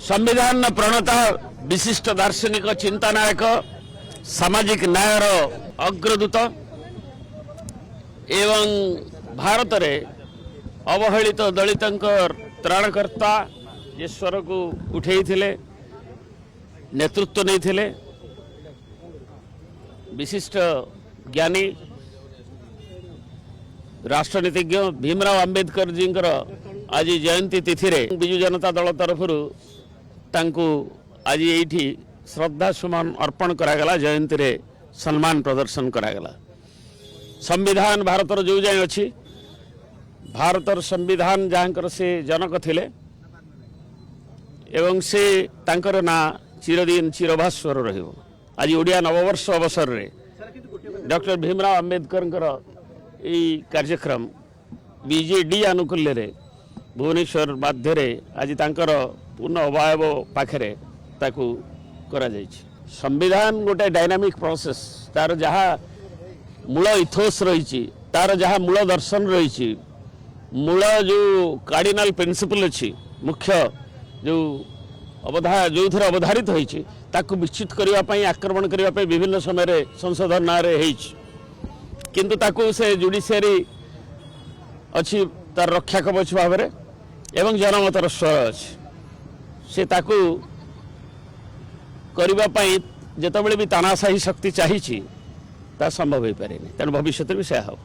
संविधान प्रणेता विशिष्ट दार्शनिक चिंतानायक सामाजिक न्यायर अग्रदूत एवं भारत रे अवहेलित दलित त्राणकर्ता ये स्वर को उठे नेतृत्व नहीं विशिष्ट ज्ञानी राष्ट्रनीतिज्ञ भीमराव अंबेडकर जी आज जयंती तिथि रे बिजु जनता दल तरफ आज ये श्रद्धा सुमन अर्पण करागला जयंती रे सम्मान प्रदर्शन करागला। संविधान भारतर जो जाए अच्छी भारतर संविधान जहाँकर से जनक थिले एवं से तांकर ना चिरदिन चिरभास्वर रहिबो। आज ओडिया नववर्ष अवसर रे डॉक्टर भीमराव अंबेडकर कार्यक्रम बीजेडी आनुकूल्य रे भुवनेश्वर माध्यरे आज तांकर पूर्ण अवयव पाखरे ताकू करा जायछि। संविधान गोटे डायनामिक प्रोसेस तार जहाँ मूल इथोस रही तार जहाँ मूल दर्शन रही मूल जो कार्डिनल प्रिंसिपल अच्छी मुख्य जो जो थे अवधारित होती विचित करने आक्रमण करने विभिन्न समय संशोधन ना किंतु ताकू से जुडिशियरी अच्छी तार रक्षा कवच भाव एवं जनमतर स्वर अच्छी से ताकू करने जिते भी तानाशाही शक्ति चाहिए ता संभव हो पारे तेणु भविष्य भी से हो।